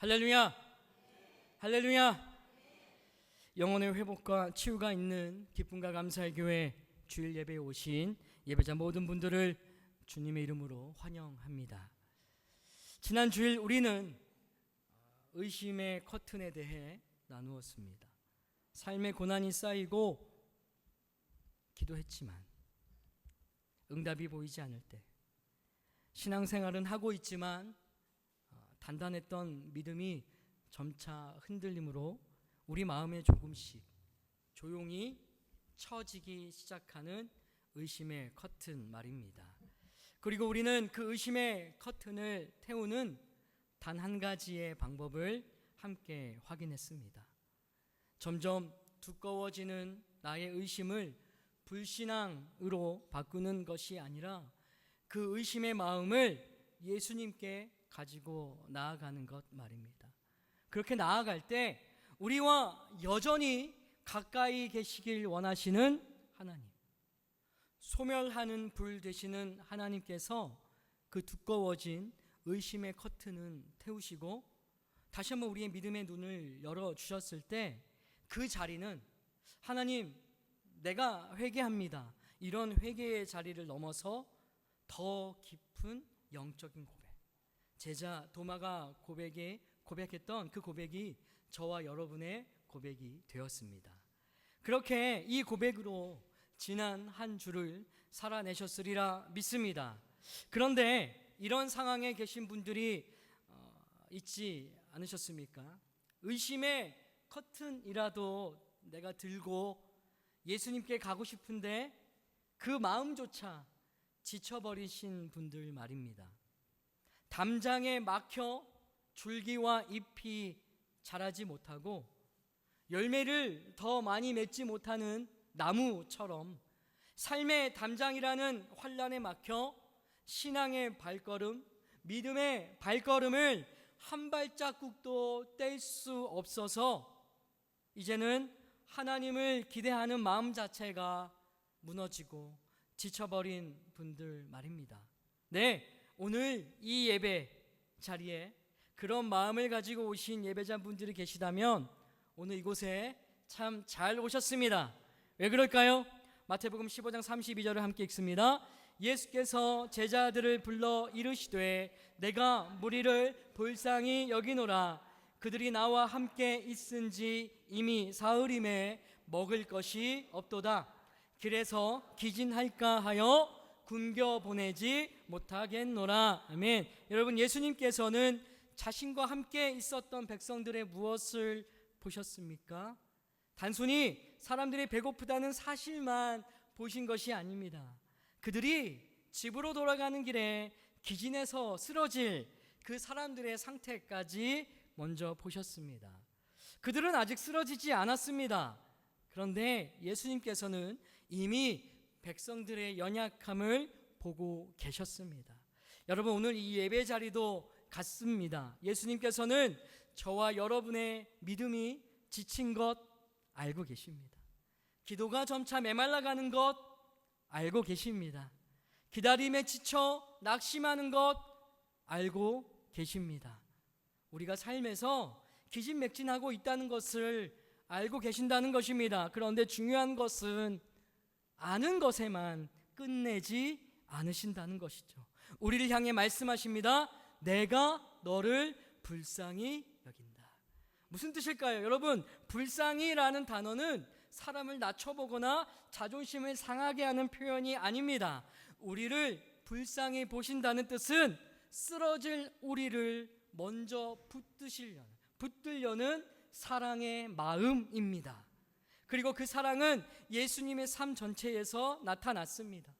할렐루야! 할렐루야! 영혼의 회복과 치유가 있는 기쁨과 감사의 교회 주일 예배에 오신 예배자 모든 분들을 주님의 이름으로 환영합니다. 지난 주일 우리는 의심의 커튼에 대해 나누었습니다. 삶의 고난이 쌓이고 기도했지만 응답이 보이지 않을 때, 신앙생활은 하고 있지만 단단했던 믿음이 점차 흔들림으로 우리 마음에 조금씩 조용히 처지기 시작하는 의심의 커튼 말입니다. 그리고 우리는 그 의심의 커튼을 태우는 단 한 가지의 방법을 함께 확인했습니다. 점점 두꺼워지는 나의 의심을 불신앙으로 바꾸는 것이 아니라 그 의심의 마음을 예수님께 가지고 나아가는 것 말입니다. 그렇게 나아갈 때 우리와 여전히 가까이 계시길 원하시는 하나님, 소멸하는 불 되시는 하나님께서 그 두꺼워진 의심의 커튼은 태우시고 다시 한번 우리의 믿음의 눈을 열어주셨을 때 그 자리는 하나님, 내가 회개합니다, 이런 회개의 자리를 넘어서 더 깊은 영적인 고백, 제자 도마가 고백했던 그 고백이 저와 여러분의 고백이 되었습니다. 그렇게 이 고백으로 지난 한 주를 살아내셨으리라 믿습니다. 그런데 이런 상황에 계신 분들이 있지 않으셨습니까? 의심의 커튼이라도 내가 들고 예수님께 가고 싶은데 그 마음조차 지쳐버리신 분들 말입니다. 담장에 막혀 줄기와 잎이 자라지 못하고 열매를 더 많이 맺지 못하는 나무처럼 삶의 담장이라는 환란에 막혀 신앙의 발걸음, 믿음의 발걸음을 한 발자국도 뗄 수 없어서 이제는 하나님을 기대하는 마음 자체가 무너지고 지쳐버린 분들 말입니다. 네, 오늘 이 예배 자리에 그런 마음을 가지고 오신 예배자분들이 계시다면 오늘 이곳에 참 잘 오셨습니다. 왜 그럴까요? 마태복음 15장 32절을 함께 읽습니다. 예수께서 제자들을 불러 이르시되 내가 무리를 불쌍히 여기노라. 그들이 나와 함께 있은지 이미 사흘임에 먹을 것이 없도다. 길에서 기진할까 하여 굶겨 보내지 못하겠노라. 아멘. 여러분, 예수님께서는 자신과 함께 있었던 백성들의 무엇을 보셨습니까? 단순히 사람들이 배고프다는 사실만 보신 것이 아닙니다. 그들이 집으로 돌아가는 길에 기진해서 쓰러질 그 사람들의 상태까지 먼저 보셨습니다. 그들은 아직 쓰러지지 않았습니다. 그런데 예수님께서는 이미 백성들의 연약함을 보고 계셨습니다. 여러분, 오늘 이 예배 자리도 같습니다. 예수님께서는 저와 여러분의 믿음이 지친 것 알고 계십니다. 기도가 점차 메말라가는 것 알고 계십니다. 기다림에 지쳐 낙심하는 것 알고 계십니다. 우리가 삶에서 기진맥진하고 있다는 것을 알고 계신다는 것입니다. 그런데 중요한 것은 아는 것에만 끝내지 않으신다는 것이죠. 우리를 향해 말씀하십니다. 내가 너를 불쌍히 여긴다. 무슨 뜻일까요? 여러분, 불쌍히라는 단어는 사람을 낮춰보거나 자존심을 상하게 하는 표현이 아닙니다. 우리를 불쌍히 보신다는 뜻은 쓰러질 우리를 먼저 붙들려는 사랑의 마음입니다. 그리고 그 사랑은 예수님의 삶 전체에서 나타났습니다.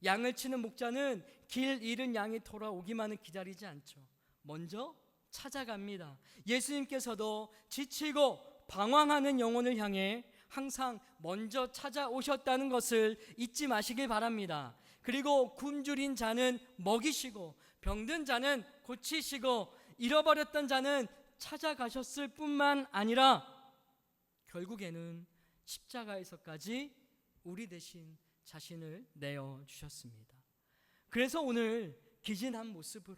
양을 치는 목자는 길 잃은 양이 돌아오기만을 기다리지 않죠. 먼저 찾아갑니다. 예수님께서도 지치고 방황하는 영혼을 향해 항상 먼저 찾아오셨다는 것을 잊지 마시길 바랍니다. 그리고 굶주린 자는 먹이시고 병든 자는 고치시고 잃어버렸던 자는 찾아가셨을 뿐만 아니라 결국에는 십자가에서까지 우리 대신 자신을 내어주셨습니다. 그래서 오늘 기진한 모습으로,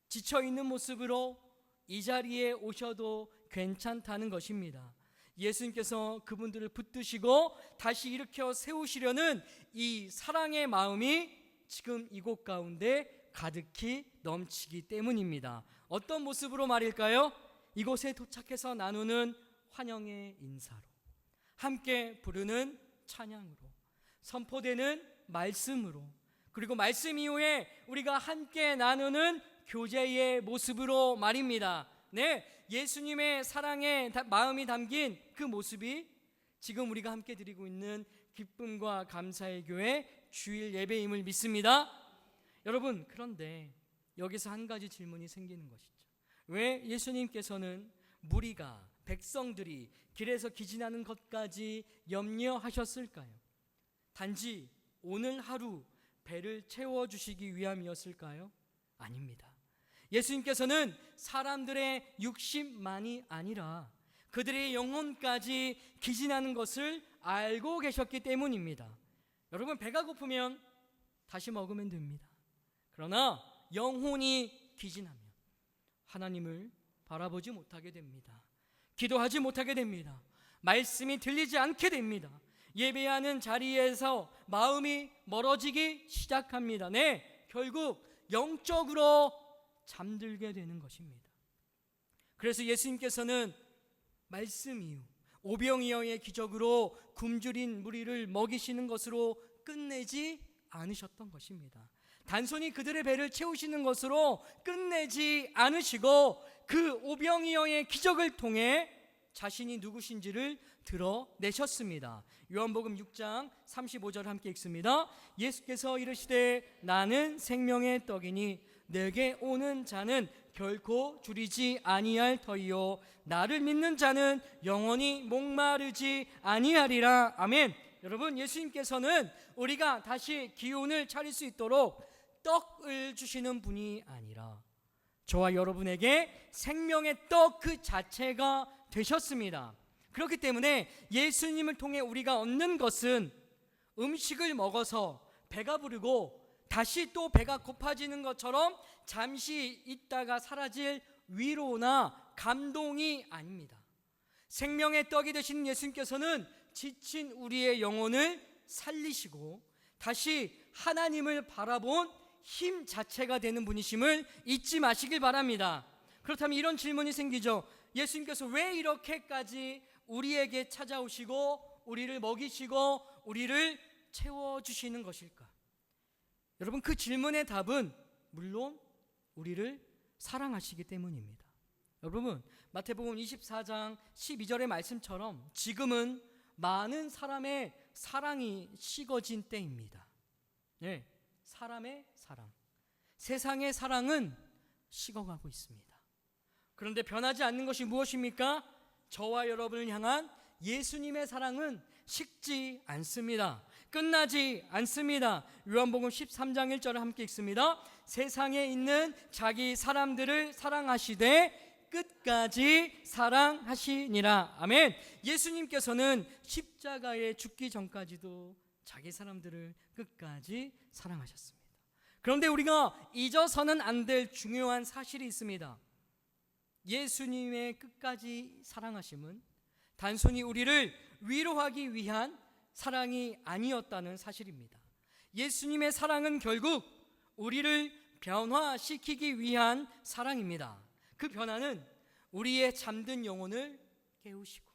지쳐있는 모습으로 이 자리에 오셔도 괜찮다는 것입니다. 예수님께서 그분들을 붙드시고 다시 일으켜 세우시려는 이 사랑의 마음이 지금 이곳 가운데 가득히 넘치기 때문입니다. 어떤 모습으로 말일까요? 이곳에 도착해서 나누는 환영의 인사로, 함께 부르는 찬양으로, 선포되는 말씀으로, 그리고 말씀 이후에 우리가 함께 나누는 교제의 모습으로 말입니다. 네, 예수님의 사랑의 마음이 담긴 그 모습이 지금 우리가 함께 드리고 있는 기쁨과 감사의 교회 주일 예배임을 믿습니다. 여러분, 그런데 여기서 한 가지 질문이 생기는 것이죠. 왜 예수님께서는 무리가, 백성들이 길에서 기진하는 것까지 염려하셨을까요? 단지 오늘 하루 배를 채워주시기 위함이었을까요? 아닙니다. 예수님께서는 사람들의 육신만이 아니라 그들의 영혼까지 기진하는 것을 알고 계셨기 때문입니다. 여러분, 배가 고프면 다시 먹으면 됩니다. 그러나 영혼이 기진하면 하나님을 바라보지 못하게 됩니다. 기도하지 못하게 됩니다. 말씀이 들리지 않게 됩니다. 예배하는 자리에서 마음이 멀어지기 시작합니다. 네, 결국 영적으로 잠들게 되는 것입니다. 그래서 예수님께서는 말씀 이후 오병이어의 기적으로 굶주린 무리를 먹이시는 것으로 끝내지 않으셨던 것입니다. 단순히 그들의 배를 채우시는 것으로 끝내지 않으시고 그 오병이어의 기적을 통해 자신이 누구신지를 드러내셨습니다. 요한복음 6장 35절 함께 읽습니다. 예수께서 이르시되 나는 생명의 떡이니 내게 오는 자는 결코 줄이지 아니할 터이요 나를 믿는 자는 영원히 목마르지 아니하리라. 아멘. 여러분, 예수님께서는 우리가 다시 기운을 차릴 수 있도록 떡을 주시는 분이 아니라 저와 여러분에게 생명의 떡 그 자체가 되셨습니다. 그렇기 때문에 예수님을 통해 우리가 얻는 것은 음식을 먹어서 배가 부르고 다시 또 배가 고파지는 것처럼 잠시 있다가 사라질 위로나 감동이 아닙니다. 생명의 떡이 되신 예수님께서는 지친 우리의 영혼을 살리시고 다시 하나님을 바라본 힘 자체가 되는 분이심을 잊지 마시길 바랍니다. 그렇다면 이런 질문이 생기죠. 예수님께서 왜 이렇게까지 우리에게 찾아오시고 우리를 먹이시고 우리를 채워주시는 것일까? 여러분, 그 질문의 답은 물론 우리를 사랑하시기 때문입니다. 여러분, 마태복음 24장 12절의 말씀처럼 지금은 많은 사람의 사랑이 식어진 때입니다. 네, 사람의 사랑, 세상의 사랑은 식어가고 있습니다. 그런데 변하지 않는 것이 무엇입니까? 저와 여러분을 향한 예수님의 사랑은 식지 않습니다. 끝나지 않습니다. 요한복음 13장 1절을 함께 읽습니다. 세상에 있는 자기 사람들을 사랑하시되 끝까지 사랑하시니라. 아멘. 예수님께서는 십자가에 죽기 전까지도 자기 사람들을 끝까지 사랑하셨습니다. 그런데 우리가 잊어서는 안 될 중요한 사실이 있습니다. 예수님의 끝까지 사랑하심은 단순히 우리를 위로하기 위한 사랑이 아니었다는 사실입니다. 예수님의 사랑은 결국 우리를 변화시키기 위한 사랑입니다. 그 변화는 우리의 잠든 영혼을 깨우시고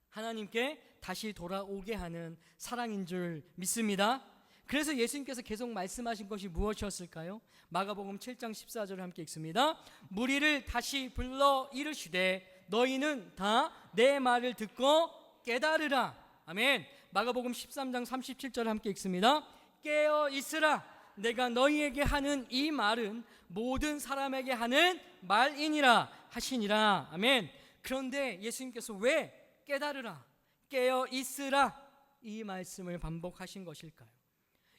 하나님께 다시 돌아오게 하는 사랑인 줄 믿습니다. 그래서 예수님께서 계속 말씀하신 것이 무엇이었을까요? 마가복음 7장 14절을 함께 읽습니다. 무리를 다시 불러 이르시되 너희는 다 내 말을 듣고 깨달으라. 아멘. 마가복음 13장 37절을 함께 읽습니다. 깨어 있으라. 내가 너희에게 하는 이 말은 모든 사람에게 하는 말이니라 하시니라. 아멘. 그런데 예수님께서 왜 깨달으라, 깨어 있으라 이 말씀을 반복하신 것일까요?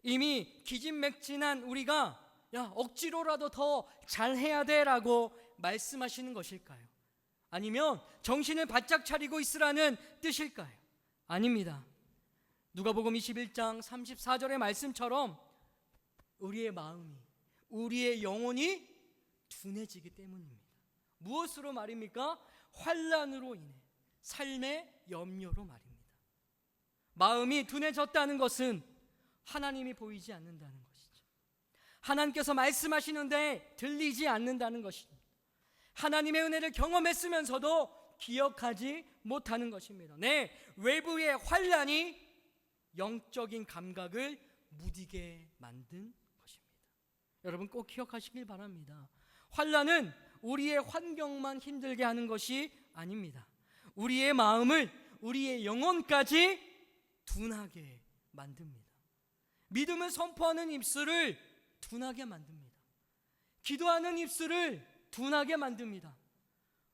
이미 기진맥진한 우리가 억지로라도 더 잘해야 돼라고 말씀하시는 것일까요? 아니면 정신을 바짝 차리고 있으라는 뜻일까요? 아닙니다. 누가복음 21장 34절의 말씀처럼 우리의 마음이, 우리의 영혼이 둔해지기 때문입니다. 무엇으로 말입니까? 환난으로 인해, 삶의 염려로 말입니다. 마음이 둔해졌다는 것은 하나님이 보이지 않는다는 것이죠. 하나님께서 말씀하시는데 들리지 않는다는 것입니다. 하나님의 은혜를 경험했으면서도 기억하지 못하는 것입니다. 네, 외부의 환난이 영적인 감각을 무디게 만든 것입니다. 여러분 꼭 기억하시길 바랍니다. 환난은 우리의 환경만 힘들게 하는 것이 아닙니다. 우리의 마음을, 우리의 영혼까지 둔하게 만듭니다. 믿음을 선포하는 입술을 둔하게 만듭니다. 기도하는 입술을 둔하게 만듭니다.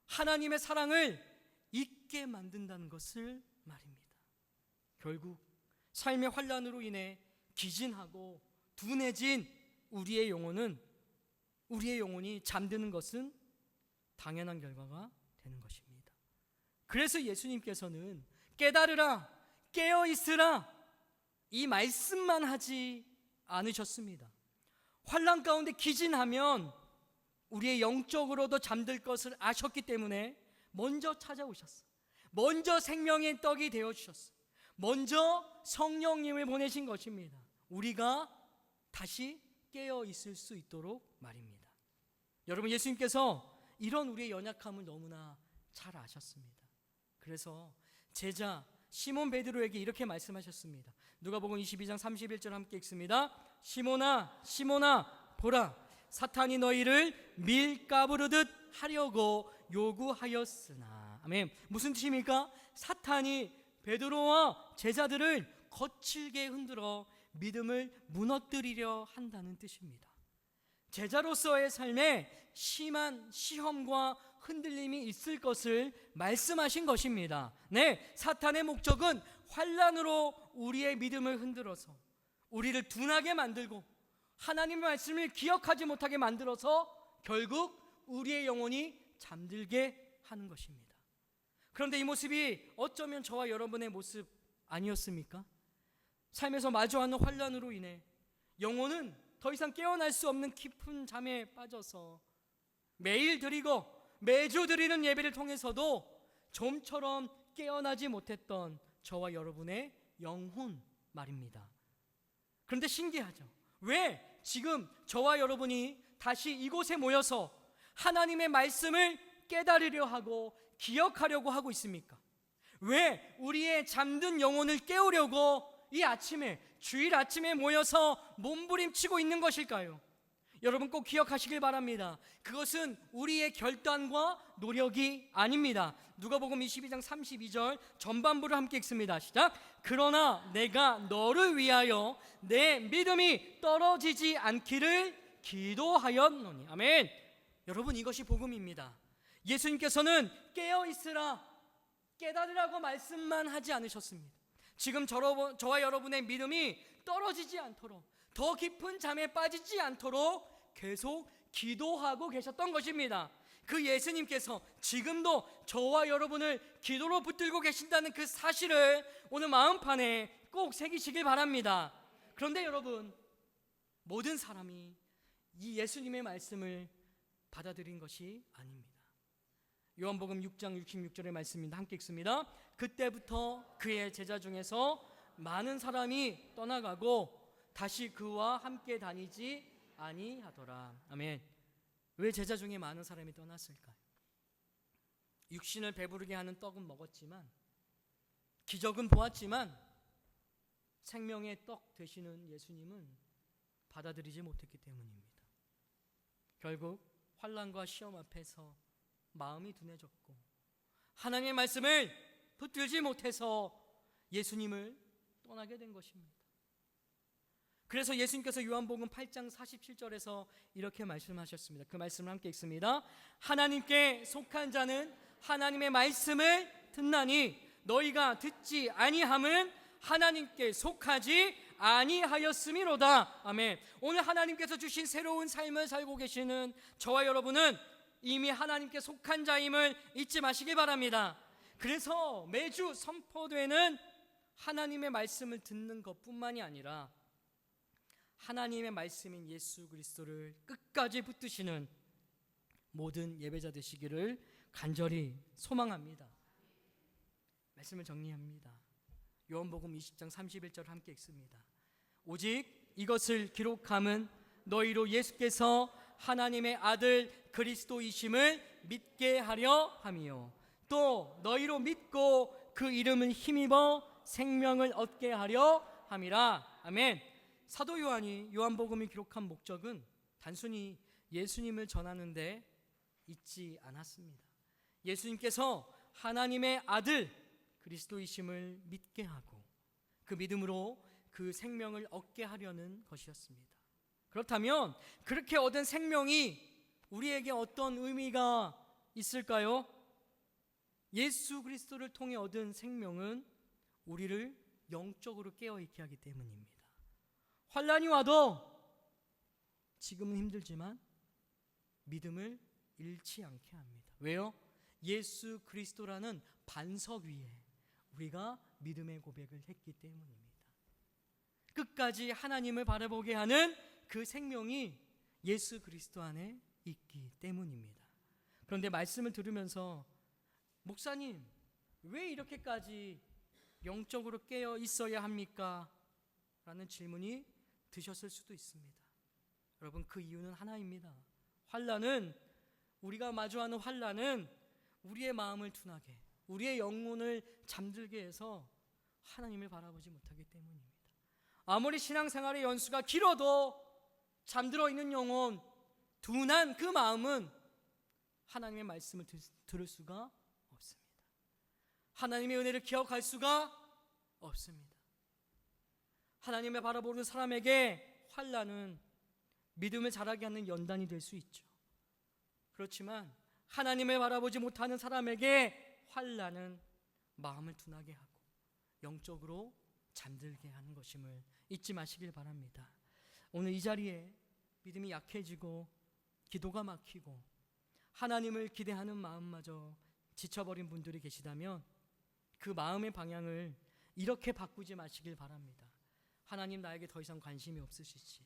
하나님의 사랑을 잊게 만든다는 것을 말입니다. 결국 삶의 환난으로 인해 기진하고 둔해진 우리의 영혼이 잠드는 것은 당연한 결과가 되는 것입니다. 그래서 예수님께서는 깨달으라, 깨어있으라 이 말씀만 하지 않으셨습니다. 환난 가운데 기진하면 우리의 영적으로도 잠들 것을 아셨기 때문에 먼저 찾아오셨어요. 먼저 생명의 떡이 되어주셨어요. 먼저 성령님을 보내신 것입니다. 우리가 다시 깨어있을 수 있도록 말입니다. 여러분, 예수님께서 이런 우리의 연약함을 너무나 잘 아셨습니다. 그래서 제자 시몬 베드로에게 이렇게 말씀하셨습니다. 누가복음 22장 31절 함께 읽습니다. 시몬아, 시몬아, 보라, 사탄이 너희를 밀가부르듯 하려고 요구하였으나. 아멘. 무슨 뜻입니까? 사탄이 베드로와 제자들을 거칠게 흔들어 믿음을 무너뜨리려 한다는 뜻입니다. 제자로서의 삶에 심한 시험과 흔들림이 있을 것을 말씀하신 것입니다. 네, 사탄의 목적은 환난으로 우리의 믿음을 흔들어서 우리를 둔하게 만들고 하나님의 말씀을 기억하지 못하게 만들어서 결국 우리의 영혼이 잠들게 하는 것입니다. 그런데 이 모습이 어쩌면 저와 여러분의 모습 아니었습니까? 삶에서 마주하는 환난으로 인해 영혼은 더 이상 깨어날 수 없는 깊은 잠에 빠져서 매일 드리고 매주 드리는 예배를 통해서도 좀처럼 깨어나지 못했던 저와 여러분의 영혼 말입니다. 그런데 신기하죠. 왜 지금 저와 여러분이 다시 이곳에 모여서 하나님의 말씀을 깨달으려 하고 기억하려고 하고 있습니까? 왜 우리의 잠든 영혼을 깨우려고 이 아침에, 주일 아침에 모여서 몸부림치고 있는 것일까요? 여러분 꼭 기억하시길 바랍니다. 그것은 우리의 결단과 노력이 아닙니다. 누가복음 22장 32절 전반부를 함께 읽습니다. 시작. 그러나 내가 너를 위하여 내 믿음이 떨어지지 않기를 기도하였노니. 아멘. 여러분, 이것이 복음입니다. 예수님께서는 깨어있으라, 깨달으라고 말씀만 하지 않으셨습니다. 지금 저와 여러분의 믿음이 떨어지지 않도록, 더 깊은 잠에 빠지지 않도록 계속 기도하고 계셨던 것입니다. 그 예수님께서 지금도 저와 여러분을 기도로 붙들고 계신다는 그 사실을 오늘 마음판에 꼭 새기시길 바랍니다. 그런데 여러분, 모든 사람이 이 예수님의 말씀을 받아들인 것이 아닙니다. 요한복음 6장 66절의 말씀입니다. 함께 읽습니다. 그때부터 그의 제자 중에서 많은 사람이 떠나가고 다시 그와 함께 다니지 아니하더라. 아멘. 왜 제자 중에 많은 사람이 떠났을까요? 육신을 배부르게 하는 떡은 먹었지만, 기적은 보았지만 생명의 떡 되시는 예수님은 받아들이지 못했기 때문입니다. 결국 환난과 시험 앞에서 마음이 둔해졌고 하나님의 말씀을 붙들지 못해서 예수님을 떠나게 된 것입니다. 그래서 예수님께서 요한복음 8장 47절에서 이렇게 말씀하셨습니다. 그 말씀을 함께 읽습니다. 하나님께 속한 자는 하나님의 말씀을 듣나니 너희가 듣지 아니함은 하나님께 속하지 아니하였음이로다. 아멘. 오늘 하나님께서 주신 새로운 삶을 살고 계시는 저와 여러분은 이미 하나님께 속한 자임을 잊지 마시기 바랍니다. 그래서 매주 선포되는 하나님의 말씀을 듣는 것뿐만이 아니라 하나님의 말씀인 예수 그리스도를 끝까지 붙드시는 모든 예배자 되시기를 간절히 소망합니다. 말씀을 정리합니다. 요한복음 20장 31절 함께 읽습니다. 오직 이것을 기록함은 너희로 예수께서 하나님의 아들 그리스도이심을 믿게 하려 함이요 또 너희로 믿고 그 이름을 힘입어 생명을 얻게 하려 함이라. 아멘. 사도 요한이 요한복음을 기록한 목적은 단순히 예수님을 전하는 데 있지 않았습니다. 예수님께서 하나님의 아들 그리스도이심을 믿게 하고 그 믿음으로 그 생명을 얻게 하려는 것이었습니다. 그렇다면 그렇게 얻은 생명이 우리에게 어떤 의미가 있을까요? 예수 그리스도를 통해 얻은 생명은 우리를 영적으로 깨어있게 하기 때문입니다. 환난이 와도 지금은 힘들지만 믿음을 잃지 않게 합니다. 왜요? 예수 그리스도라는 반석 위에 우리가 믿음의 고백을 했기 때문입니다. 끝까지 하나님을 바라보게 하는 그 생명이 예수 그리스도 안에 있기 때문입니다. 그런데 말씀을 들으면서 목사님, 왜 이렇게까지 영적으로 깨어 있어야 합니까? 라는 질문이 드셨을 수도 있습니다. 여러분, 그 이유는 하나입니다. 환난은, 우리가 마주하는 환난은 우리의 마음을 둔하게, 우리의 영혼을 잠들게 해서 하나님을 바라보지 못하기 때문입니다. 아무리 신앙생활의 연수가 길어도 잠들어 있는 영혼, 둔한 그 마음은 하나님의 말씀을 들을 수가 없습니다. 하나님의 은혜를 기억할 수가 없습니다. 하나님을 바라보는 사람에게 환난은 믿음을 자라게 하는 연단이 될 수 있죠. 그렇지만 하나님을 바라보지 못하는 사람에게 환난은 마음을 둔하게 하고 영적으로 잠들게 하는 것임을 잊지 마시길 바랍니다. 오늘 이 자리에 믿음이 약해지고 기도가 막히고 하나님을 기대하는 마음마저 지쳐버린 분들이 계시다면 그 마음의 방향을 이렇게 바꾸지 마시길 바랍니다. 하나님, 나에게 더 이상 관심이 없으시지.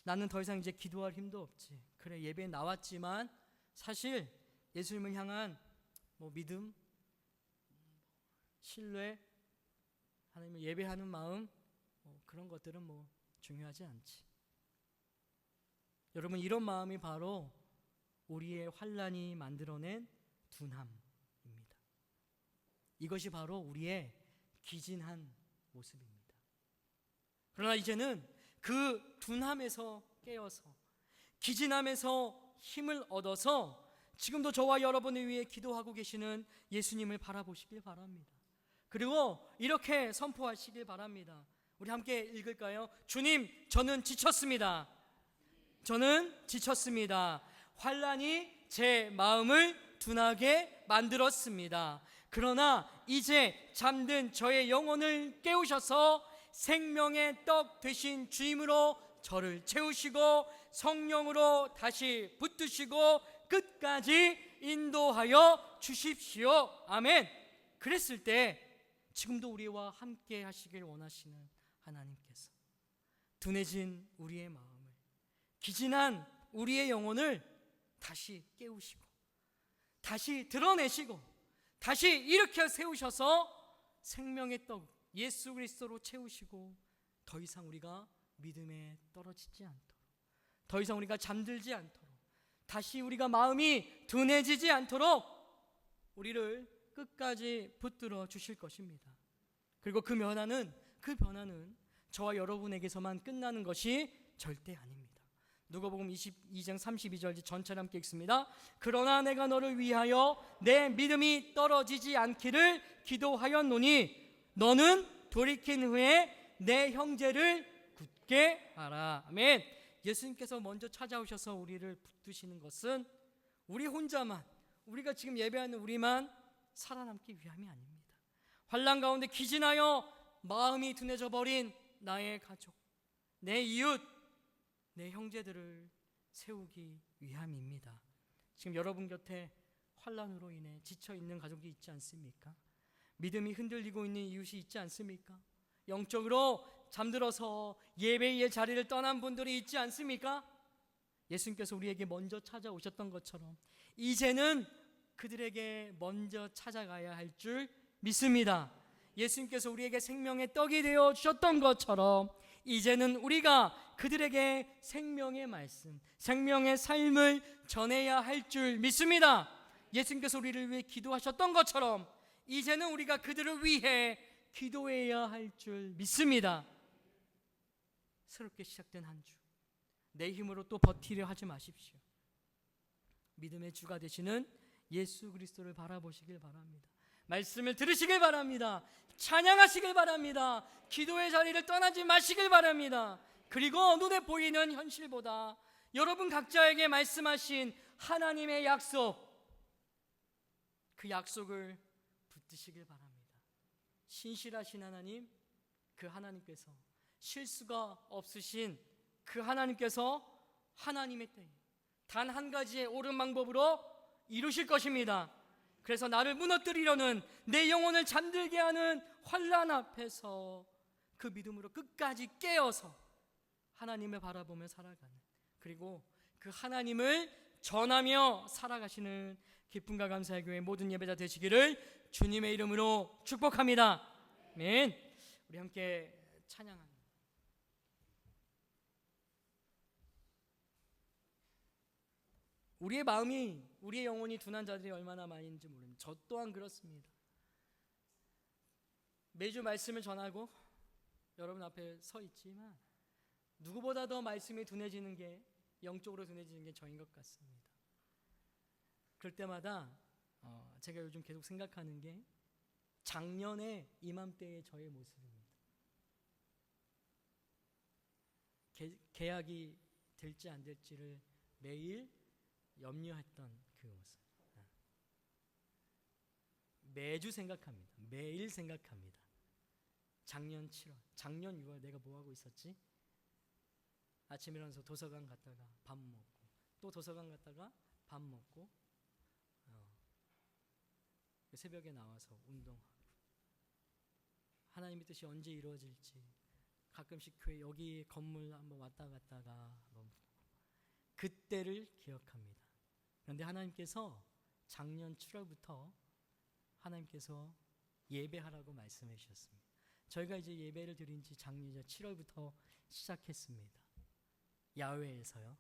나는 더 이상 이제 기도할 힘도 없지. 그래, 예배에 나왔지만 사실 예수님을 향한 믿음, 신뢰, 하나님을 예배하는 마음, 그런 것들은 중요하지 않지. 여러분, 이런 마음이 바로 우리의 환난이 만들어낸 둔함입니다. 이것이 바로 우리의 기진한 모습입니다. 그러나 이제는 그 둔함에서 깨어서, 기진함에서 힘을 얻어서 지금도 저와 여러분을 위해 기도하고 계시는 예수님을 바라보시길 바랍니다. 그리고 이렇게 선포하시길 바랍니다. 우리 함께 읽을까요? 주님, 저는 지쳤습니다. 저는 지쳤습니다. 환난이 제 마음을 둔하게 만들었습니다. 그러나 이제 잠든 저의 영혼을 깨우셔서 생명의 떡 되신 주임으로 저를 채우시고 성령으로 다시 붙드시고 끝까지 인도하여 주십시오. 아멘. 그랬을 때 지금도 우리와 함께 하시길 원하시는 하나님께서 둔해진 우리의 마음을, 기진한 우리의 영혼을 다시 깨우시고 다시 드러내시고 다시 일으켜 세우셔서 생명의 떡 예수 그리스도로 채우시고 더 이상 우리가 믿음에 떨어지지 않도록, 더 이상 우리가 잠들지 않도록, 다시 우리가 마음이 둔해지지 않도록 우리를 끝까지 붙들어 주실 것입니다. 그리고 그 변화는 저와 여러분에게서만 끝나는 것이 절대 아닙니다. 누가복음 22장 32절 전체를 함께 읽습니다. 그러나 내가 너를 위하여 내 믿음이 떨어지지 않기를 기도하였노니 너는 돌이킨 후에 내 형제를 굳게 하라. 아멘. 예수님께서 먼저 찾아오셔서 우리를 붙드시는 것은 우리 혼자만, 우리가 지금 예배하는 우리만 살아남기 위함이 아닙니다. 환난 가운데 기진하여 마음이 둔해져 버린 나의 가족, 내 이웃, 내 형제들을 세우기 위함입니다. 지금 여러분 곁에 환난으로 인해 지쳐있는 가족이 있지 않습니까? 믿음이 흔들리고 있는 이웃이 있지 않습니까? 영적으로 잠들어서 예배의 자리를 떠난 분들이 있지 않습니까? 예수님께서 우리에게 먼저 찾아오셨던 것처럼 이제는 그들에게 먼저 찾아가야 할 줄 믿습니다. 예수님께서 우리에게 생명의 떡이 되어 주셨던 것처럼 이제는 우리가 그들에게 생명의 말씀, 생명의 삶을 전해야 할 줄 믿습니다. 예수님께서 우리를 위해 기도하셨던 것처럼 이제는 우리가 그들을 위해 기도해야 할 줄 믿습니다. 새롭게 시작된 한 주, 내 힘으로 또 버티려 하지 마십시오. 믿음의 주가 되시는 예수 그리스도를 바라보시길 바랍니다. 말씀을 들으시길 바랍니다. 찬양하시길 바랍니다. 기도의 자리를 떠나지 마시길 바랍니다. 그리고 눈에 보이는 현실보다 여러분 각자에게 말씀하신 하나님의 약속, 그 약속을 붙드시길 바랍니다. 신실하신 하나님, 그 하나님께서, 실수가 없으신 그 하나님께서 하나님의 때에 단 한 가지의 옳은 방법으로 이루실 것입니다. 그래서 나를 무너뜨리려는, 내 영혼을 잠들게 하는 환난 앞에서 그 믿음으로 끝까지 깨어서 하나님을 바라보며 살아가는, 그리고 그 하나님을 전하며 살아가시는 기쁨과 감사의 교회 모든 예배자 되시기를 주님의 이름으로 축복합니다. 아멘. 우리 함께 찬양합니다. 우리의 마음이, 우리의 영혼이 둔한 자들이 얼마나 많은지 모릅니다. 저 또한 그렇습니다. 매주 말씀을 전하고 여러분 앞에 서 있지만 누구보다 더 말씀이 둔해지는 게, 영적으로 둔해지는 게 저인 것 같습니다. 그럴 때마다 제가 요즘 계속 생각하는 게 작년에 이맘때의 저의 모습입니다. 계약이 될지 안 될지를 매일 염려했던 그 모습. 매주 생각합니다. 매일 생각합니다. 작년 7월, 작년 6월 내가 뭐하고 있었지? 아침에 일어나서 도서관 갔다가 밥 먹고, 또 도서관 갔다가 밥 먹고, 새벽에 나와서 운동하고, 하나님의 뜻이 언제 이루어질지 가끔씩 교회 여기 건물 한번 왔다 갔다가 그때를 기억합니다. 그런데 하나님께서 작년 7월부터 하나님께서 예배하라고 말씀해 주셨습니다. 저희가 이제 예배를 드린 지 작년 7월부터 시작했습니다. 야외에서요.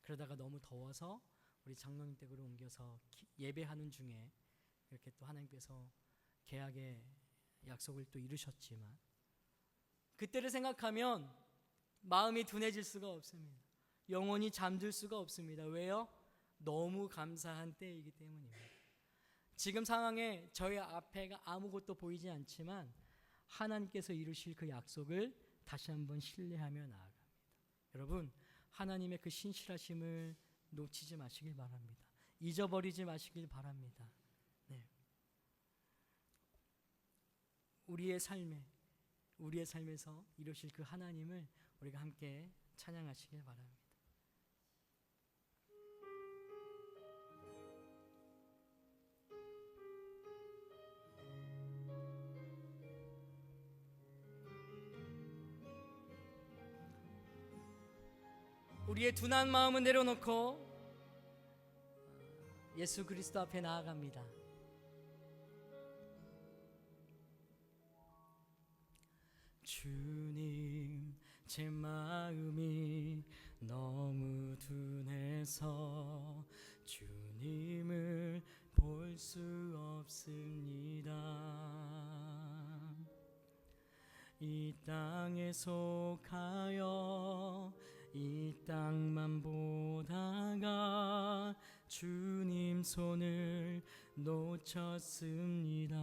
그러다가 너무 더워서 우리 장로님 댁으로 옮겨서 예배하는 중에 이렇게 또 하나님께서 계약의 약속을 또 이루셨지만, 그때를 생각하면 마음이 둔해질 수가 없습니다. 영혼이 잠들 수가 없습니다. 왜요? 너무 감사한 때이기 때문입니다. 지금 상황에 저희 앞에가 아무것도 보이지 않지만 하나님께서 이루실 그 약속을 다시 한번 신뢰하며 나아갑니다. 여러분, 하나님의 그 신실하심을 놓치지 마시길 바랍니다. 잊어버리지 마시길 바랍니다. 네. 우리의 삶에서 이루실 그 하나님을 우리가 함께 찬양하시길 바랍니다. 우리의 둔한 마음은 내려놓고 예수 그리스도 앞에 나아갑니다. 주님, 제 마음이 너무 둔해서 주님을 볼 수 없습니다. 이 땅에 속하여 이 땅만 보다가 주님 손을 놓쳤습니다.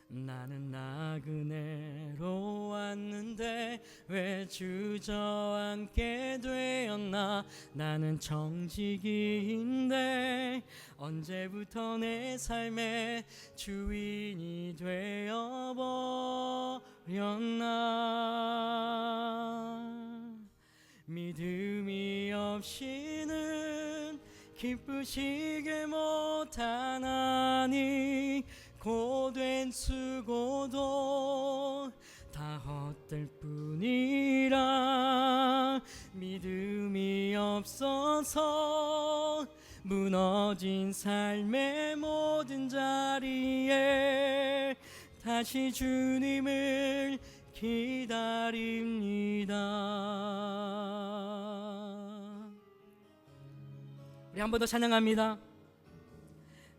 나는 나그네로 왔는데 왜 주저앉게 되었나. 나는 정직인데 언제부터 내 삶의 주인이 되어버렸나. 믿음이 없이는 기쁘시게 못하나니 고된 수고도 다 헛될 뿐이라. 믿음이 없어서 무너진 삶의 모든 자리에 다시 주님을 기다립니다. 우리 한 번 더 찬양합니다.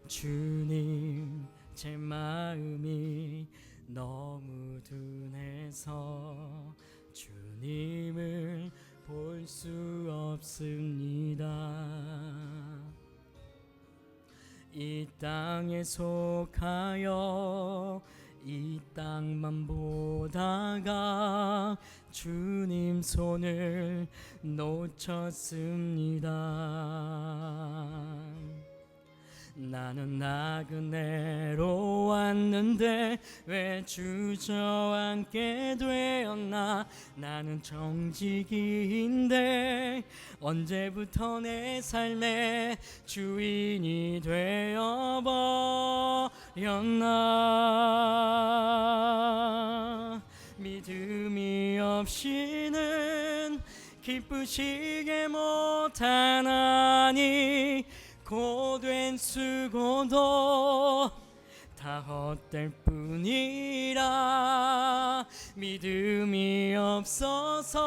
주님, 제 마음이 너무 둔해서 주님을 볼 수 없습니다. 이 땅에 속하여 이 땅만 보다가 주님 손을 놓쳤습니다. 나는 나그네로 왔는데 왜 주저앉게 되었나. 나는 정직인데 언제부터 내 삶의 주인이 되어버렸나. 믿음이 없이는 기쁘시게 못하나니 고된 수고도 다 헛될 뿐이라. 믿음이 없어서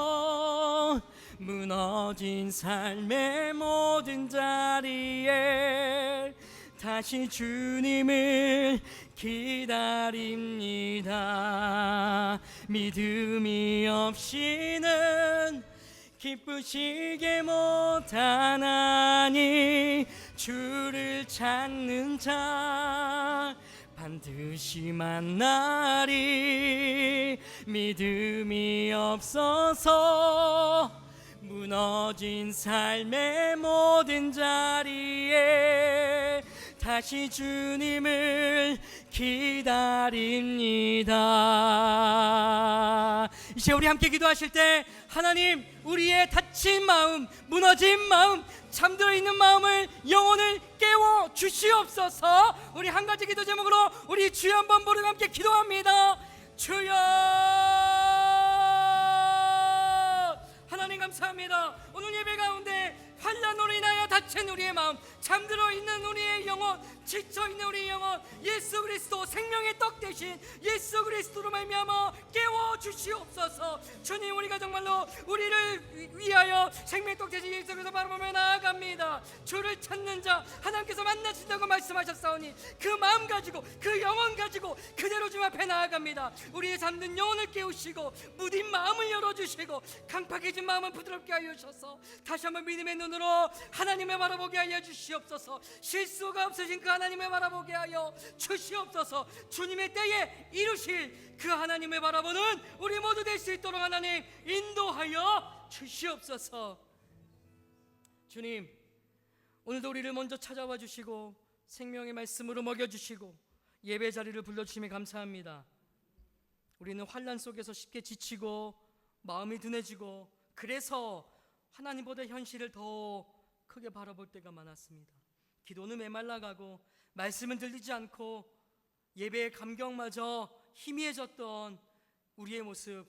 무너진 삶의 모든 자리에 다시 주님을 기다립니다. 믿음이 없이는 기쁘시게 못하나니 주를 찾는 자 반드시 만나리. 믿음이 없어서 무너진 삶의 모든 자리에 다시 주님을 기다립니다. 이제 우리 함께 기도하실 때 하나님, 우리의 다친 마음, 무너진 마음, 잠들어 있는 마음을, 영혼을 깨워 주시옵소서. 우리 한 가지 기도 제목으로 우리 주여 한번 부르고 함께 기도합니다. 주여. 하나님 감사합니다. 오늘 예배 가운데 환난으로 인하여 다친 우리의 마음, 잠들어 있는 우리의 영혼, 지쳐 있는 우리의 영혼, 예수 그리스도 생명의 떡 대신 예수 그리스도로 말미암아 깨워 주시옵소서. 주님, 우리가 정말로 우리를 위하여 생명의 떡 대신 예수 그리스도 바라보며 나아갑니다. 주를 찾는 자 하나님께서 만나신다고 말씀하셨사오니 그 마음 가지고 그 영혼 가지고 그대로 주님 앞에 나아갑니다. 우리의 잠든 영혼을 깨우시고 무딘 마음을 열어주시고 강팍해진 마음을 부드럽게 하여 주셔서 다시 한번 믿음의 눈으로 하나님을 바라보게 하여 주시옵소서. 실수가 없으신 그 하나님을 바라보게 하여 주시옵소서. 주님의 때에 이루실 그 하나님을 바라보는 우리 모두 될 수 있도록 하나님 인도하여 주시옵소서. 주님, 오늘도 우리를 먼저 찾아와 주시고 생명의 말씀으로 먹여주시고 예배 자리를 불러주심에 감사합니다. 우리는 환난 속에서 쉽게 지치고 마음이 둔해지고 그래서 하나님보다 현실을 더 크게 바라볼 때가 많았습니다. 기도는 메말라가고 말씀은 들리지 않고 예배의 감격마저 희미해졌던 우리의 모습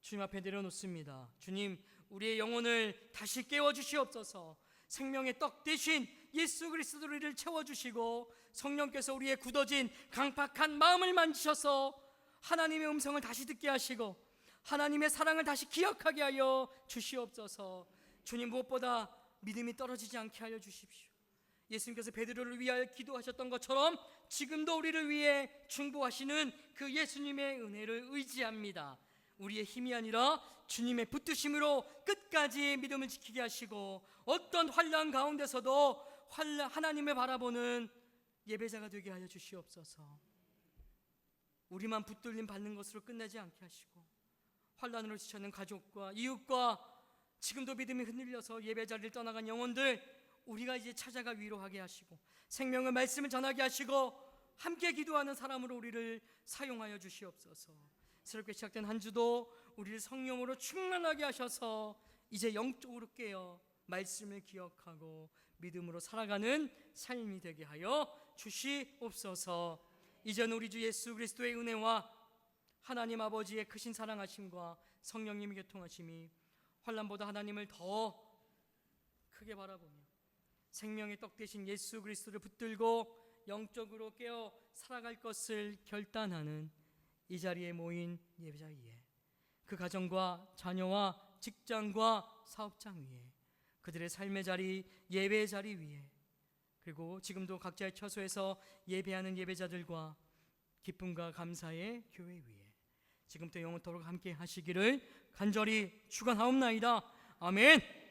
주님 앞에 내려놓습니다. 주님, 우리의 영혼을 다시 깨워주시옵소서. 생명의 떡 대신 예수 그리스도로 우리를 채워주시고 성령께서 우리의 굳어진 강팍한 마음을 만지셔서 하나님의 음성을 다시 듣게 하시고 하나님의 사랑을 다시 기억하게 하여 주시옵소서. 주님, 무엇보다 믿음이 떨어지지 않게 하여 주십시오. 예수님께서 베드로를 위하여 기도하셨던 것처럼 지금도 우리를 위해 중보하시는 그 예수님의 은혜를 의지합니다. 우리의 힘이 아니라 주님의 붙드심으로 끝까지 믿음을 지키게 하시고 어떤 환난 가운데서도 하나님을 바라보는 예배자가 되게 하여 주시옵소서. 우리만 붙들림 받는 것으로 끝내지 않게 하시고 환난으로 지쳐있는 가족과 이웃과 지금도 믿음이 흔들려서 예배자리를 떠나간 영혼들 우리가 이제 찾아가 위로하게 하시고 생명의 말씀을 전하게 하시고 함께 기도하는 사람으로 우리를 사용하여 주시옵소서. 새롭게 시작된 한 주도 우리를 성령으로 충만하게 하셔서 이제 영적으로 깨어 말씀을 기억하고 믿음으로 살아가는 삶이 되게 하여 주시옵소서. 이제는 우리 주 예수 그리스도의 은혜와 하나님 아버지의 크신 사랑하심과 성령님의 교통하심이 환난보다 하나님을 더 크게 바라보며 생명의 떡 대신 예수 그리스도를 붙들고 영적으로 깨어 살아갈 것을 결단하는 이 자리에 모인 예배자 위에, 그 가정과 자녀와 직장과 사업장 위에, 그들의 삶의 자리, 예배의 자리 위에, 그리고 지금도 각자의 처소에서 예배하는 예배자들과 기쁨과 감사의 교회 위에 지금부터 영원토록 함께 하시기를 간절히 축원하옵나이다. 아멘.